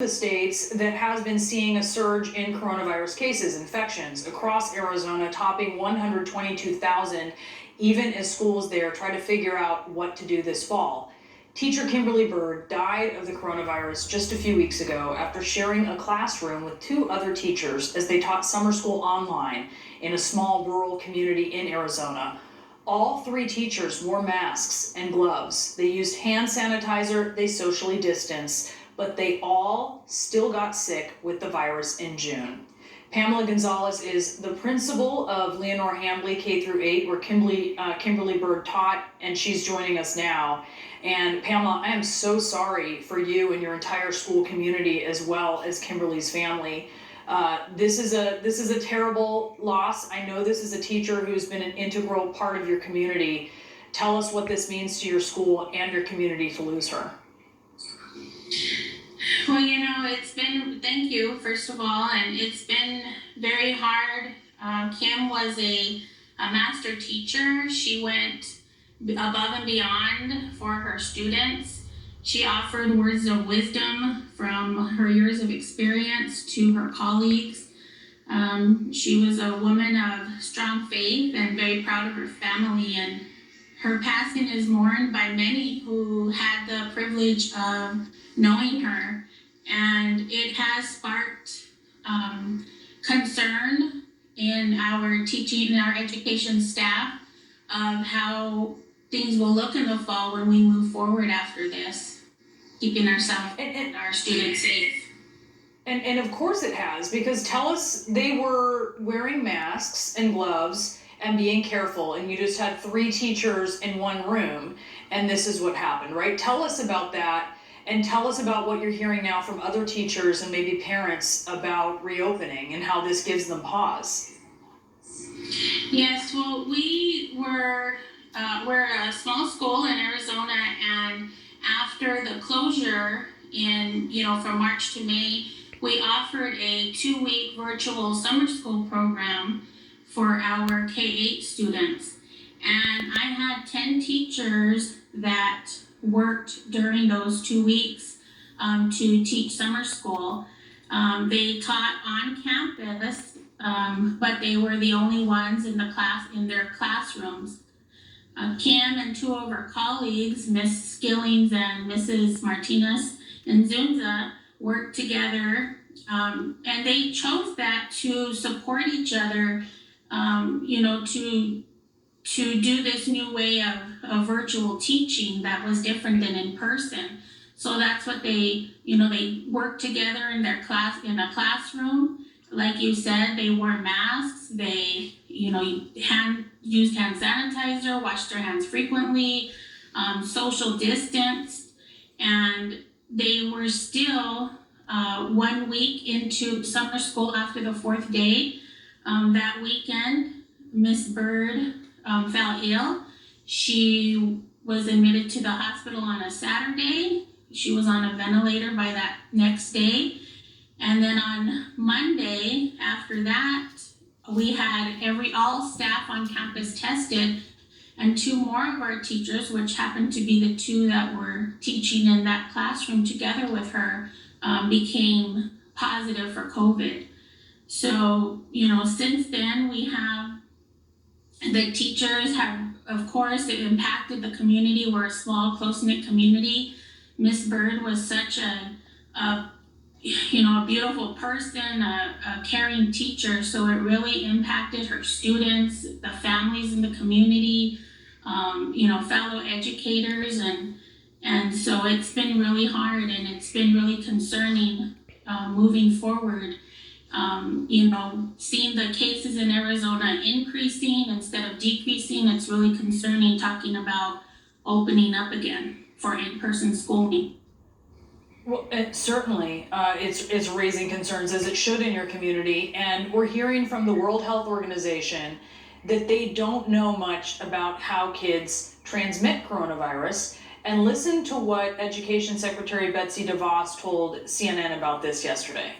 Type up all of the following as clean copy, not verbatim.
The states that has been seeing a surge in coronavirus cases, infections across Arizona, topping 122,000, even as schools there try to figure out what to do this fall. Teacher Kim Byrd died of the coronavirus just a few weeks ago after sharing a classroom with two other teachers as they taught summer school online in a small rural community in Arizona. All three teachers wore masks and gloves. They used hand sanitizer, they socially distanced, but they all still got sick with the virus in June. Pamela Gonzalez is the principal of Lenor Hambly K-8, where Kimberly Byrd taught, and she's joining us now. And Pamela, I am so sorry for you and your entire school community, as well as Kimberly's family. This is a terrible loss. I know this is a teacher who's been an integral part of your community. Tell us what this means to your school and your community to lose her. Well, thank you, first of all, and it's been very hard. Kim was a master teacher. She went above and beyond for her students. She offered words of wisdom from her years of experience to her colleagues. She was a woman of strong faith and very proud of her family, and her passing is mourned by many who had the privilege of knowing her, and it has sparked concern in our teaching and our education staff of how things will look in the fall when we move forward after this, keeping ourselves and our students safe. And of course it has, because tell us, they were wearing masks and gloves and being careful, and you just had three teachers in one room, and this is what happened, right? Tell us about that, and tell us about what you're hearing now from other teachers and maybe parents about reopening and how this gives them pause. Yes, well, we're a small school in Arizona, and after the closure from March to May, we offered a 2-week virtual summer school program for our K-8 students. And I had 10 teachers that worked during those 2 weeks to teach summer school. They taught on campus, but they were the only ones in their classrooms. Kim and two of her colleagues, Miss Skillings and Mrs. Martinez and Zunza, worked together, and they chose that to support each other, to do this new way of virtual teaching that was different than in person. So that's what they worked together in a classroom. Like you said, they wore masks, they, used hand sanitizer, washed their hands frequently, social distanced, and they were still 1 week into summer school after the 4th day. That weekend, Miss Byrd fell ill. She was admitted to the hospital on a Saturday. She was on a ventilator by that next day. And then on Monday, after that, we had all staff on campus tested, and 2 more of our teachers, which happened to be the 2 that were teaching in that classroom together with her, became positive for COVID. So, since then the teachers have, of course, it impacted the community. We're a small, close-knit community. Miss Byrd was such a beautiful person, a caring teacher. So it really impacted her students, the families in the community, fellow educators, and so it's been really hard, and it's been really concerning moving forward. Seeing the cases in Arizona increasing instead of decreasing, it's really concerning, talking about opening up again for in-person schooling. Well, certainly, it's raising concerns, as it should, in your community, and we're hearing from the World Health Organization that they don't know much about how kids transmit coronavirus. And listen to what Education Secretary Betsy DeVos told CNN about this yesterday.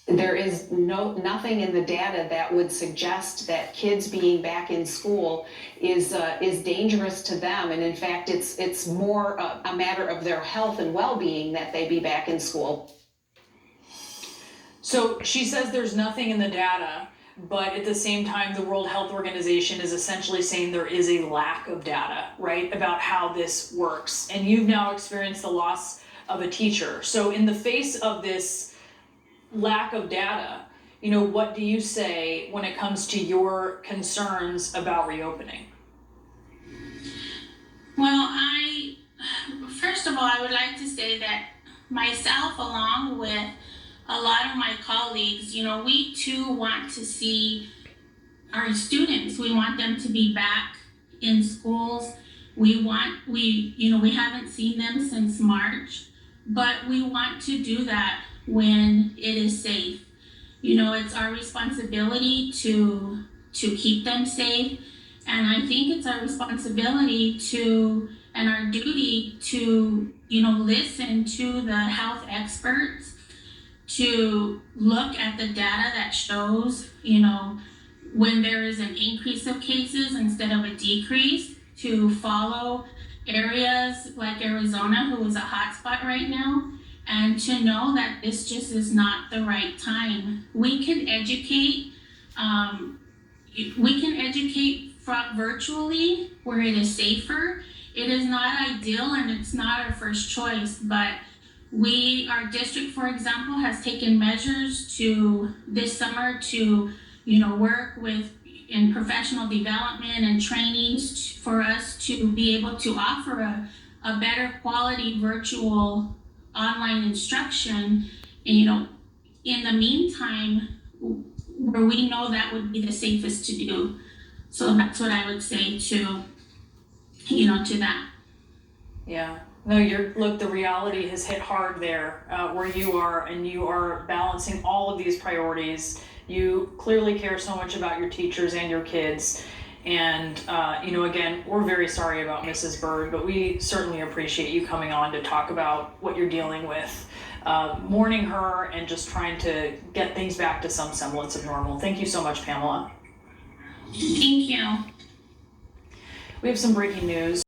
there is nothing in the data that would suggest that kids being back in school is dangerous to them, and in fact, it's more a matter of their health and well-being that they be back in school. So she says there's nothing in the data, but at the same time, the World Health Organization is essentially saying there is a lack of data, right, about how this works. And you've now experienced the loss of a teacher. So in the face of this lack of data, what do you say when it comes to your concerns about reopening? Well, first of all, I would like to say that myself, along with a lot of my colleagues, we too want to see our students. We want them to be back in schools. We haven't seen them since March, but we want to do that when it is safe. It's our responsibility to keep them safe. And I think it's our responsibility and our duty to, listen to the health experts, to look at the data that shows, when there is an increase of cases instead of a decrease, to follow areas like Arizona, who is a hotspot right now, and to know that this just is not the right time. We can educate virtually where it is safer. It is not ideal and it's not our first choice, but our district, for example, has taken measures this summer to work in professional development and trainings for us to be able to offer a better quality virtual online instruction, in the meantime, where we know that would be the safest to do. So that's what I would say to that. Yeah. No, look, the reality has hit hard there where you are, and you are balancing all of these priorities. You clearly care so much about your teachers and your kids. And, again, we're very sorry about Mrs. Byrd, but we certainly appreciate you coming on to talk about what you're dealing with, mourning her and just trying to get things back to some semblance of normal. Thank you so much, Pamela. Thank you. We have some breaking news.